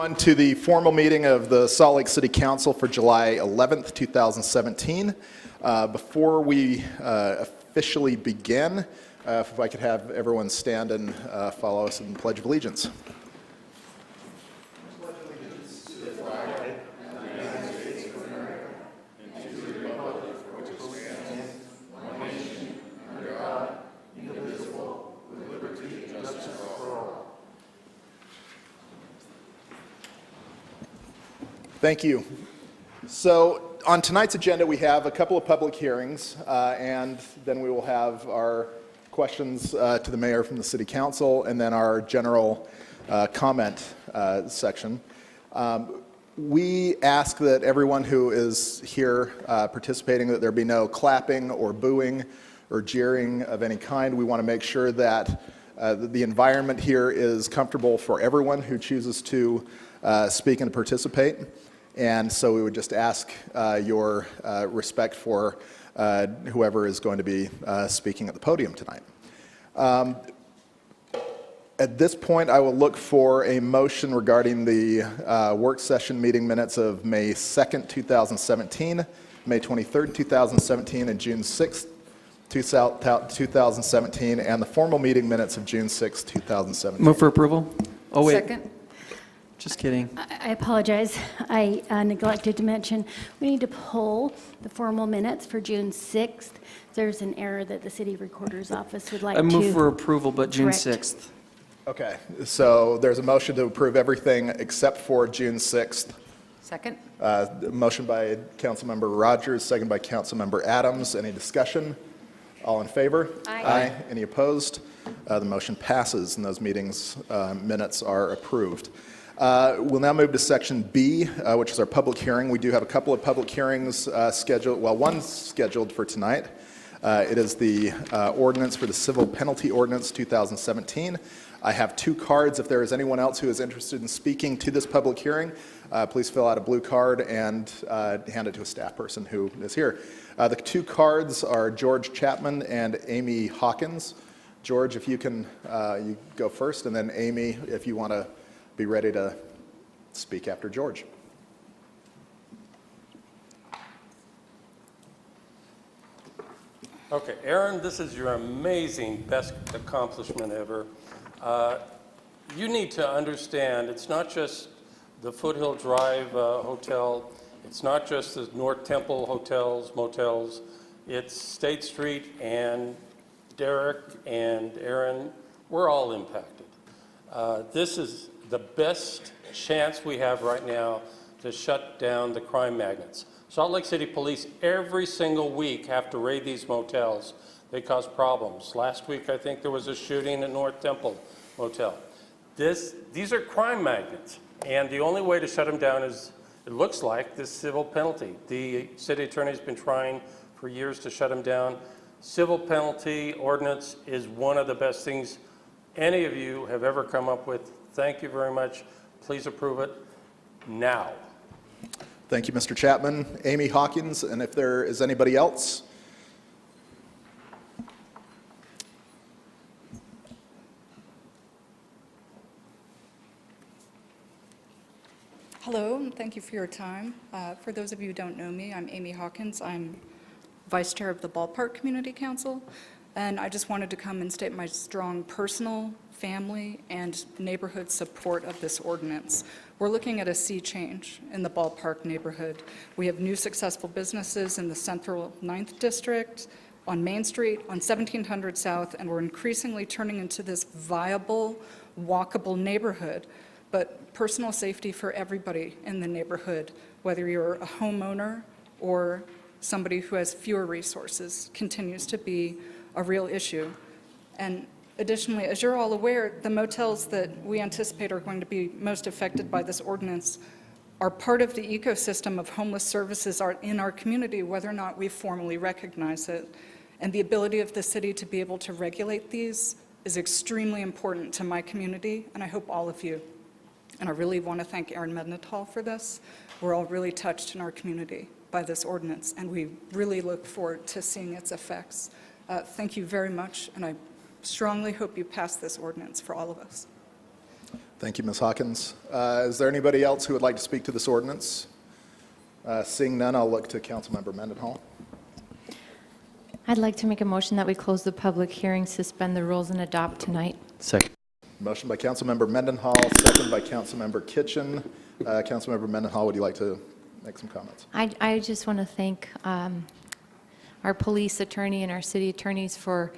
everyone to the formal meeting of the Salt Lake City Council for July 11th, 2017. Before we officially begin, if I could have everyone stand and follow us in the Pledge of Allegiance. Thank you. So on tonight's agenda, we have a couple of public hearings, and then we will have our questions to the mayor from the city council, and then our general comment section. We ask that everyone who is here participating, that there be no clapping or booing or jeering of any kind. We want to make sure that the environment here is comfortable for everyone who chooses to speak and participate. And so we would just ask your respect for whoever is going to be speaking at the podium tonight. At this point, I will look for a motion regarding the work session meeting minutes of May 2nd, 2017, May 23rd, 2017, and June 6th, 2017, and the formal meeting minutes of June 6th, 2017. Move for approval. Oh, wait. Second. Just kidding. I apologize. I neglected to mention, we need to pull the formal minutes for June 6th. There's an error that the city recorder's office would like to I move for approval, but June correct. 6th. Okay, so there's a motion to approve everything except for June 6th. Second. Motion by Councilmember Rogers, second by Councilmember Adams. Any discussion? All in favor? Aye. Any opposed? The motion passes, and those meetings minutes are approved. We'll now move to section B, which is our public hearing. We do have a couple of public hearings scheduled, well, one's scheduled for tonight. It is the ordinance for the civil penalty ordinance 2017. I have two cards. If there is anyone else who is interested in speaking to this public hearing, please fill out a blue card and hand it to a staff person who is here. The two cards are George Chapman and Amy Hawkins. George, if you can, you go first, and then Amy, if you want to be ready to speak after George. Okay, Aaron, this is your amazing best accomplishment ever. You need to understand, it's not just the Foothill Drive Hotel, it's not just the North Temple hotels, motels, it's State Street, and Derek and Aaron, we're all impacted. This is the best chance we have right now to shut down the crime magnets. Salt Lake City Police every single week have to raid these motels. They cause problems. Last week, I think there was a shooting at North Temple Motel. These are crime magnets, and the only way to shut them down is, it looks like, this civil penalty. The city attorney's been trying for years to shut them down. Civil penalty ordinance is one of the best things any of you have ever come up with. Thank you very much. Please approve it now. Thank you, Mr. Chapman. Amy Hawkins, and if there is anybody else? Hello, and thank you for your time. For those of you who don't know me, I'm Amy Hawkins. I'm Vice Chair of the Ballpark Community Council, and I just wanted to come and state my strong personal, family, and neighborhood support of this ordinance. We're looking at a sea change in the Ballpark neighborhood. We have new successful businesses in the Central 9th District, on Main Street, on 1700 South, and we're increasingly turning into this viable, walkable neighborhood. But personal safety for everybody in the neighborhood, whether you're a homeowner or somebody who has fewer resources, continues to be a real issue. And additionally, as you're all aware, the motels that we anticipate are going to be most affected by this ordinance are part of the ecosystem of homeless services in our community, whether or not we formally recognize it. And the ability of the city to be able to regulate these is extremely important to my community, and I hope all of you. And I really want to thank Aaron Mednital for this. We're all really touched in our community by this ordinance, and we really look forward to seeing its effects. Thank you very much, and I strongly hope you pass this ordinance for all of us. Thank you, Ms. Hawkins. Is there anybody else who would like to speak to this ordinance? Seeing none, I'll look to Councilmember Mendenhall. I'd like to make a motion that we close the public hearing, suspend the rules, and adopt tonight. Second. Motion by Councilmember Mendenhall, second by Councilmember Kitchen. Councilmember Mendenhall, would you like to make some comments? I just want to thank our police attorney and our city attorneys for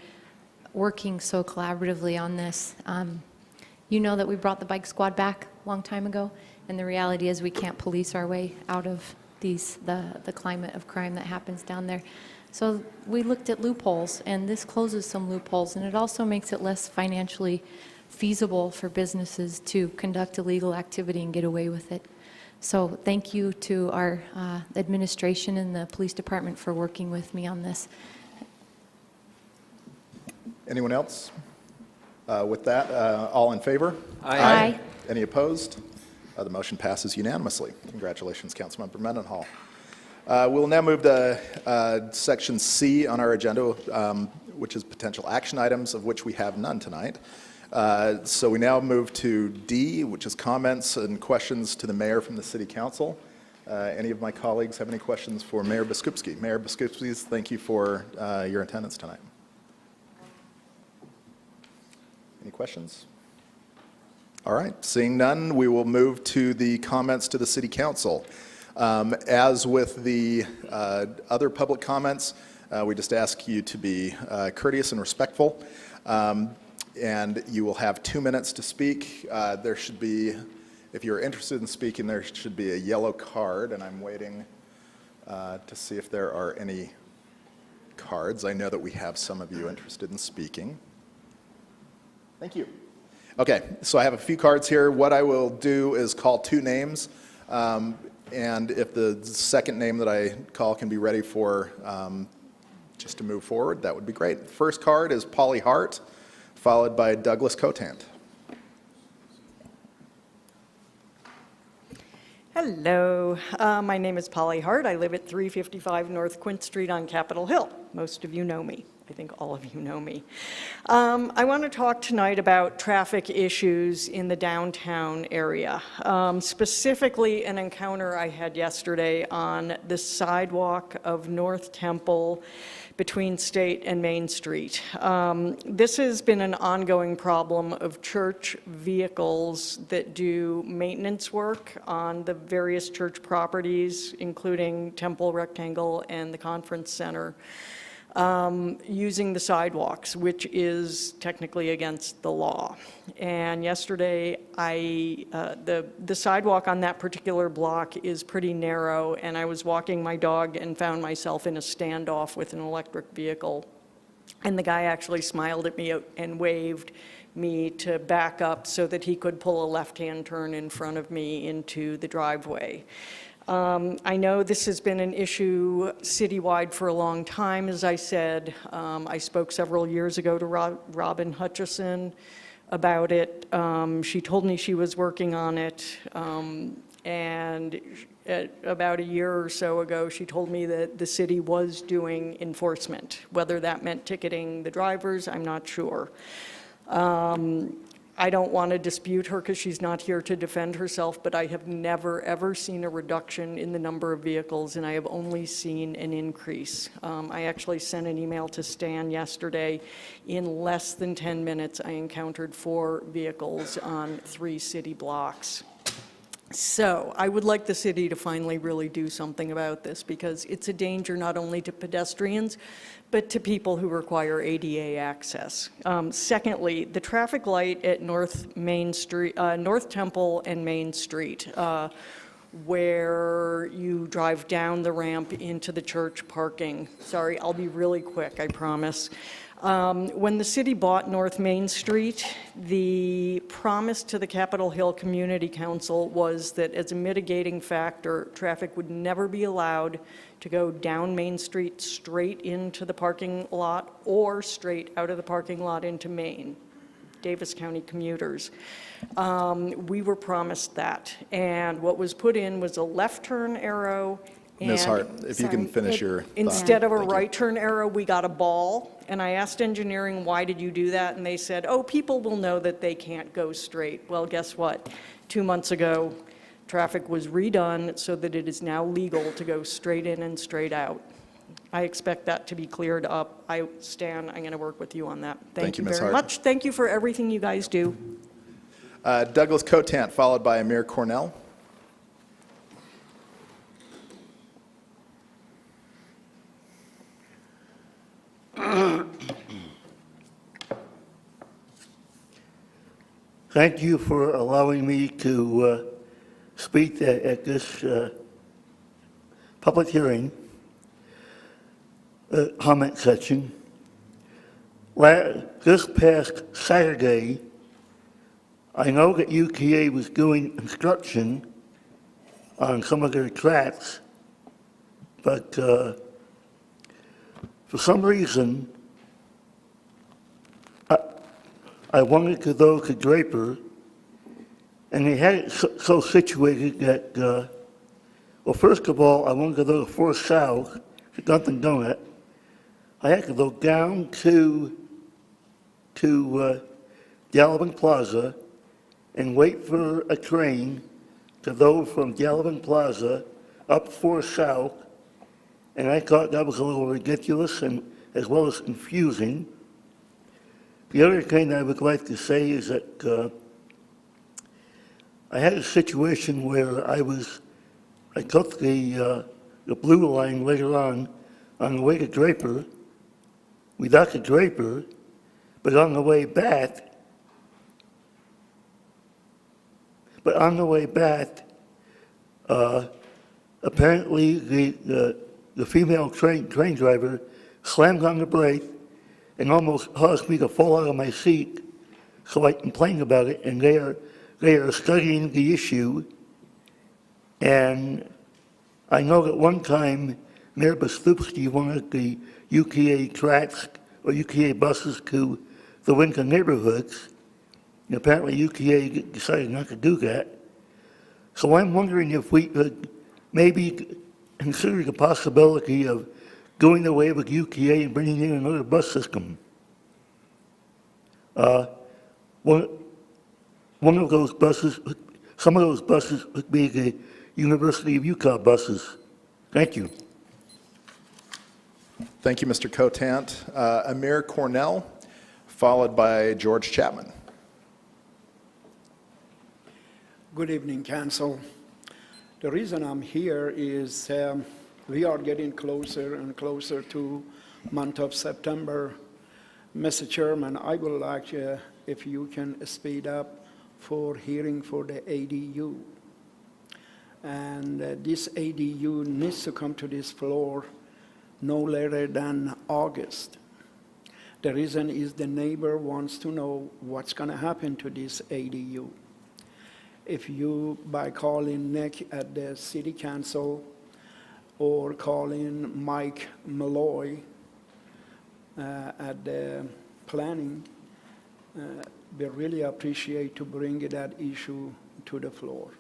working so collaboratively on this. You know that we brought the bike squad back a long time ago, and the reality is we can't police our way out of the climate of crime that happens down there. So we looked at loopholes, and this closes some loopholes, and it also makes it less financially feasible for businesses to conduct illegal activity and get away with it. So thank you to our administration and the police department for working with me on this. Anyone else? With that, all in favor? Aye. Any opposed? The motion passes unanimously. Congratulations, Councilmember Mendenhall. We'll now move to Section C on our agenda, which is potential action items, of which we have none tonight. So we now move to D, which is comments and questions to the mayor from the City Council. Any of my colleagues have any questions for Mayor Biskupski? Mayor Biskupski, thank you for your attendance tonight. Any questions? All right, seeing none, we will move to the comments to the City Council. As with the other public comments, we just ask you to be courteous and respectful. And you will have 2 minutes to speak. There should be, if you're interested in speaking, there should be a yellow card, and I'm waiting to see if there are any cards. I know that we have some of you interested in speaking. Thank you. Okay, so I have a few cards here. What I will do is call 2 names, and if the second name that I call can be ready for just to move forward, that would be great. The first card is Polly Hart, followed by Douglas Cotant. Hello, my name is Polly Hart. I live at 355 North Quint Street on Capitol Hill. Most of you know me. I think all of you know me. I want to talk tonight about traffic issues in the downtown area, specifically an encounter I had yesterday on the sidewalk of North Temple between State and Main Street. This has been an ongoing problem of church vehicles that do maintenance work on the various church properties, including Temple Rectangle and the Conference Center, using the sidewalks, which is technically against the law. And yesterday, the sidewalk on that particular block is pretty narrow, and I was walking my dog and found myself in a standoff with an electric vehicle. And the guy actually smiled at me and waved me to back up so that he could pull a left-hand turn in front of me into the driveway. I know this has been an issue citywide for a long time, as I said. I spoke several years ago to Robin Hutchison about it. She told me she was working on it, and about a year or so ago, she told me that the city was doing enforcement. Whether that meant ticketing the drivers, I'm not sure. I don't want to dispute her because she's not here to defend herself, but I have never, ever seen a reduction in the number of vehicles, and I have only seen an increase. I actually sent an email to Stan yesterday. In less than 10 minutes, I encountered 4 vehicles on 3 city blocks. So I would like the city to finally really do something about this, because it's a danger not only to pedestrians, but to people who require ADA access. Secondly, the traffic light at North Temple and Main Street, where you drive down the ramp into the church parking. Sorry, I'll be really quick, I promise. When the city bought North Main Street, the promise to the Capitol Hill Community Council was that as a mitigating factor, traffic would never be allowed to go down Main Street straight into the parking lot or straight out of the parking lot into Main, Davis County commuters. We were promised that, and what was put in was a left turn arrow Ms. And Hart, if you can Sorry, finish it- your thought. instead of a Thank you. right turn arrow, we got a ball. And I asked engineering, why did you do that? And they said, oh, people will know that they can't go straight. Well, guess what? 2 months ago, traffic was redone so that it is now legal to go straight in and straight out. I expect that to be cleared up. Stan, I'm going to work with you on that. Thank you, Ms. very Hart. much. Thank you for everything you guys do. Douglas Cotant, followed by Amir Cornell. Thank you for allowing me to speak at this public hearing, comment section. This past Saturday, I know that UKA was doing construction on some of their tracks, but for some reason, I wanted to go to Draper, and they had it so situated that, well, first of all, I wanted to go to 4th South, to Dunkin' Donut. I had to go down to Gallivan Plaza and wait for a train to go from Gallivan Plaza up 4th South, and I thought that was a little ridiculous and as well as confusing. The other thing I would like to say is that I had a situation where I took the blue line later on the way to Draper. We got to Draper, but on the way back, apparently the female train driver slammed on the brake and almost caused me to fall out of my seat. So I complained about it, and they are studying the issue. And I know that one time Mayor Bastupski wanted the UKA tracks or UKA buses to the Winton neighborhoods. And apparently UKA decided not to do that. So I'm wondering if we could maybe consider the possibility of going the way with UKA and bringing in another bus system. One of those buses, some of those buses would be the University of Utah buses. Thank you. Thank you, Mr. Cotant. Amir Cornell, followed by George Chapman. Good evening, Council. The reason I'm here is we are getting closer and closer to month of September. Mr. Chairman, I would like if you can speed up for hearing for the ADU. And this ADU needs to come to this floor no later than August. The reason is the neighbor wants to know what's going to happen to this ADU. If you, by calling Nick at the City Council or calling Mike Malloy at the planning, we really appreciate to bring that issue to the floor.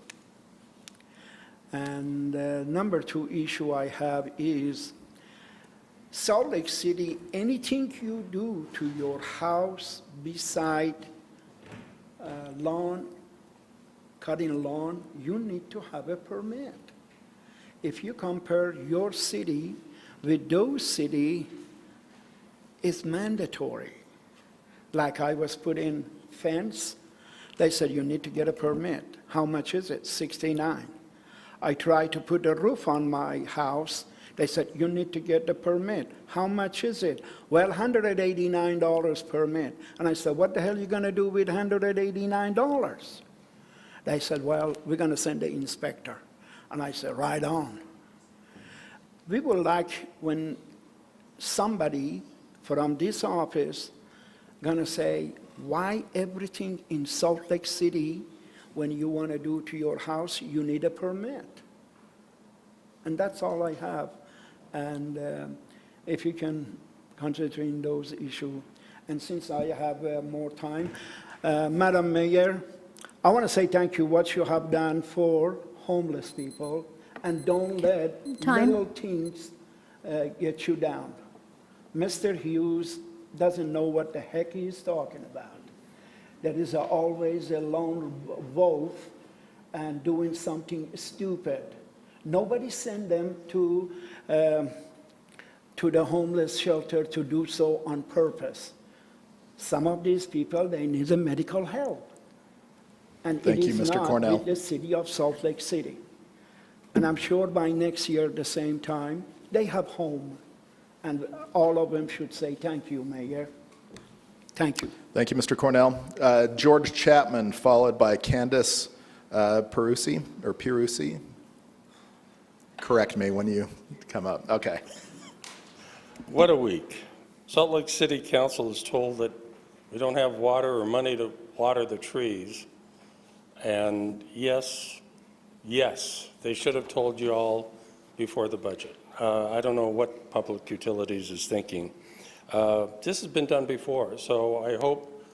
And number two issue I have is Salt Lake City, anything you do to your house beside lawn, cutting lawn, you need to have a permit. If you compare your city with those cities, it's mandatory. Like I was putting fence, they said you need to get a permit. How much is it? $69. I tried to put a roof on my house. They said you need to get the permit. How much is it? Well, $189 permit. And I said, what the hell are you going to do with $189? They said, well, we're going to send the inspector. And I said, right on. We would like when somebody from this office going to say, why everything in Salt Lake City, when you want to do to your house, you need a permit. And that's all I have. And if you can concentrate on those issues. And since I have more time, Madam Mayor, I want to say thank you what you have done for homeless people and don't let Time. little things get you down. Mr. Hughes doesn't know what the heck he's talking about. There is always a lone wolf and doing something stupid. Nobody sent them to the homeless shelter to do so on purpose. Some of these people, they need a medical help. And Thank it you, is Mr. not Cornell. with the city of Salt Lake City. And I'm sure by next year, at the same time, they have home. And all of them should say, thank you, Mayor. Thank you. Thank you, Mr. Cornell. George Chapman, followed by Candace Perusi, or Pirusi. Correct me when you come up. Okay. What a week. Salt Lake City Council is told that we don't have water or money to water the trees. And yes, they should have told you all before the budget. I don't know what Public Utilities is thinking. This has been done before, so I hope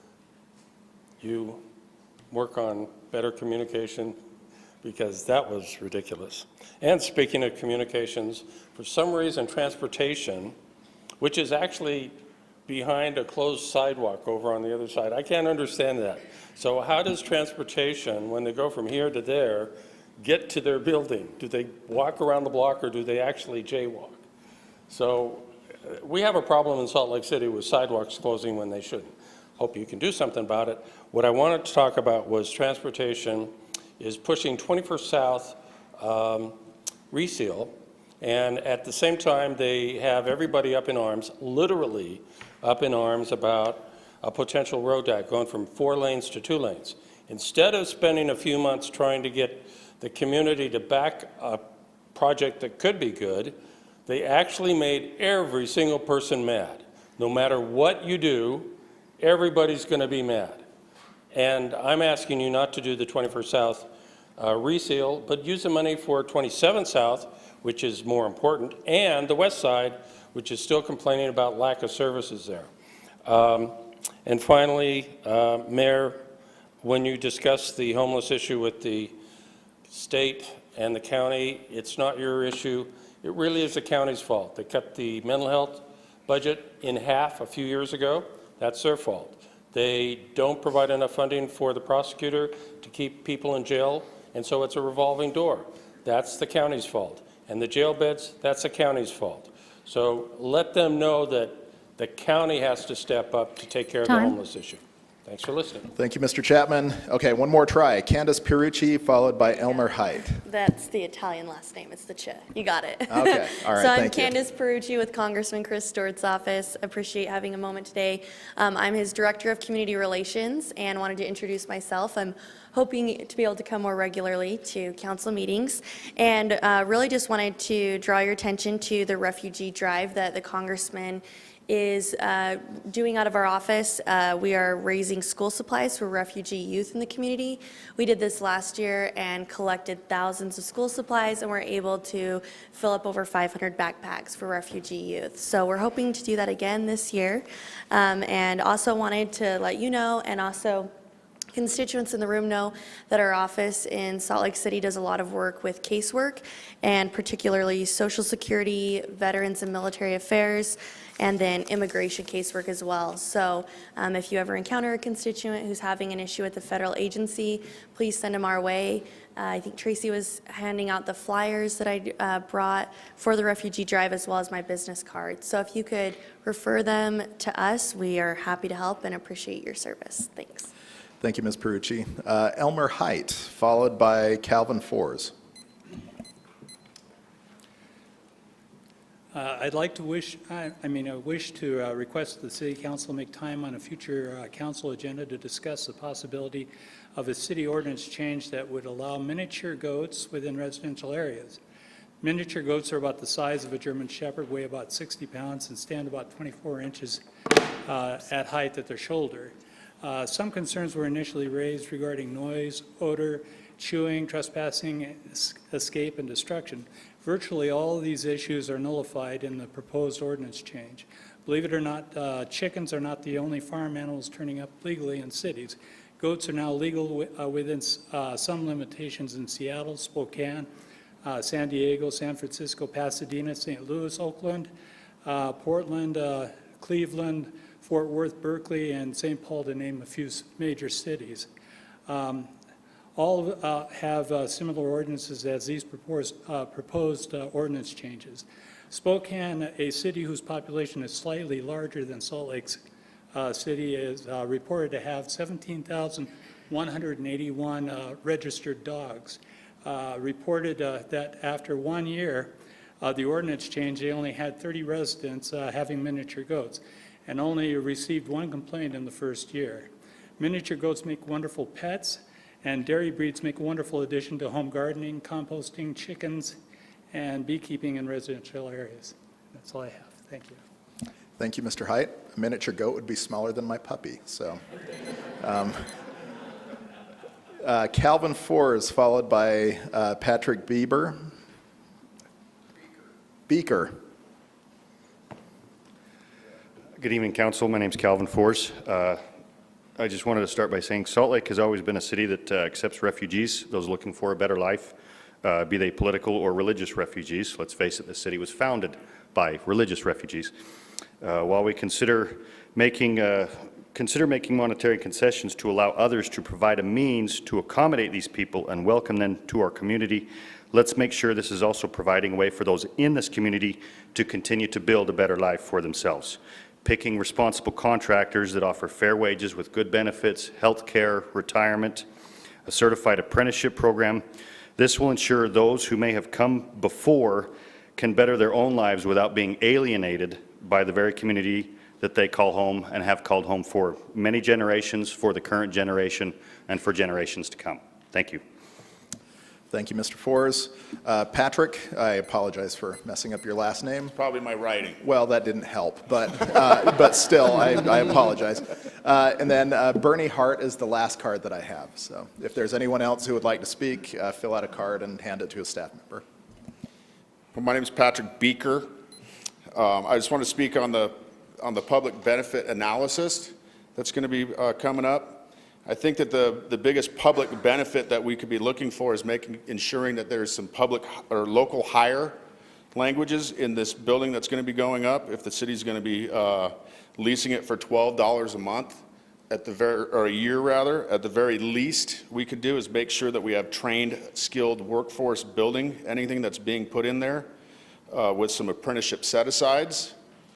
you work on better communication, because that was ridiculous. And speaking of communications, for some reason, transportation, which is actually behind a closed sidewalk over on the other side, I can't understand that. So how does transportation, when they go from here to there, get to their building? Do they walk around the block, or do they actually jaywalk? So we have a problem in Salt Lake City with sidewalks closing when they shouldn't. Hope you can do something about it. What I wanted to talk about was transportation is pushing 21st South reseal, and at the same time they have everybody up in arms, literally up in arms, about a potential road act going from 4 lanes to 2 lanes. Instead of spending a few months trying to get the community to back a project that could be good, they actually made every single person mad. No matter what you do, everybody's going to be mad. And I'm asking you not to do the 21st South reseal, but use the money for 27th South, which is more important, and the West Side, which is still complaining about lack of services there. And finally, Mayor, when you discuss the homeless issue with the state and the county, it's not your issue. It really is the county's fault. They cut the mental health budget in half a few years ago. That's their fault. They don't provide enough funding for the prosecutor to keep people in jail, and so it's a revolving door. That's the county's fault. And the jail beds, that's the county's fault. So let them know that the county has to step up to take care of the Time. homeless issue. Thanks for listening. Thank you, Mr. Chapman. Okay, one more try. Candace Pirucci, followed by Elmer Height. That's the Italian last name. It's the Che. You got it. Okay, all right, So I'm thank you. Candace Perucci with Congressman Chris Stewart's office. Appreciate having a moment today. I'm his Director of Community Relations and wanted to introduce myself. I'm hoping to be able to come more regularly to council meetings, and really just wanted to draw your attention to the refugee drive that the congressman is doing out of our office. We are raising school supplies for refugee youth in the community. We did this last year and collected thousands of school supplies, and we're able to fill up over 500 backpacks for refugee youth. So we're hoping to do that again this year. And also wanted to let you know, and also constituents in the room know, that our office in Salt Lake City does a lot of work with casework, and particularly Social Security, Veterans and Military Affairs, and then immigration casework as well. So if you ever encounter a constituent who's having an issue with the federal agency, please send them our way. I think Tracy was handing out the flyers that I brought for the refugee drive, as well as my business card. So if you could refer them to us, we are happy to help and appreciate your service. Thanks. Thank you, Ms. Perucci. Elmer Height, followed by Calvin Fors. I'd like to wish to request the City Council make time on a future council agenda to discuss the possibility of a city ordinance change that would allow miniature goats within residential areas. Miniature goats are about the size of a German Shepherd, weigh about 60 pounds, and stand about 24 inches at height at their shoulder. Some concerns were initially raised regarding noise, odor, chewing, trespassing, escape, and destruction. Virtually all of these issues are nullified in the proposed ordinance change. Believe it or not, chickens are not the only farm animals turning up legally in cities. Goats are now legal within some limitations in Seattle, Spokane, San Diego, San Francisco, Pasadena, St. Louis, Oakland, Portland, Cleveland, Fort Worth, Berkeley, and St. Paul, to name a few major cities. All have similar ordinances as these proposed ordinance changes. Spokane, a city whose population is slightly larger than Salt Lake City, is reported to have 17,181 registered dogs. Reported that after 1 year, the ordinance change, they only had 30 residents having miniature goats, and only received 1 complaint in the first year. Miniature goats make wonderful pets, and dairy breeds make a wonderful addition to home gardening, composting, chickens, and beekeeping in residential areas. That's all I have. Thank you. Thank you, Mr. Height. A miniature goat would be smaller than my puppy, so. Calvin Fors, followed by Patrick Beaker. Good evening, Council. My name's Calvin Fors. I just wanted to start by saying Salt Lake has always been a city that accepts refugees, those looking for a better life, be they political or religious refugees. Let's face it, the city was founded by religious refugees. While we consider making monetary concessions to allow others to provide a means to accommodate these people and welcome them to our community, let's make sure this is also providing a way for those in this community to continue to build a better life for themselves. Picking responsible contractors that offer fair wages with good benefits, health care, retirement, a certified apprenticeship program. This will ensure those who may have come before can better their own lives without being alienated by the very community that they call home and have called home for many generations, for the current generation, and for generations to come. Thank you. Thank you, Mr. Fors. Patrick, I apologize for messing up your last name. Probably my writing. Well, that didn't help, but still, I apologize. And then Bernie Hart is the last card that I have. So if there's anyone else who would like to speak, fill out a card and hand it to a staff member. Well, my name is Patrick Beaker. I just want to speak on the public benefit analysis that's going to be coming up. I think that the biggest public benefit that we could be looking for is ensuring that there's some public or local hire languages in this building that's going to be going up. If the city's going to be leasing it for $12 a month, or a year rather, at the very least we could do is make sure that we have trained, skilled workforce building anything that's being put in there with some apprenticeship set-asides.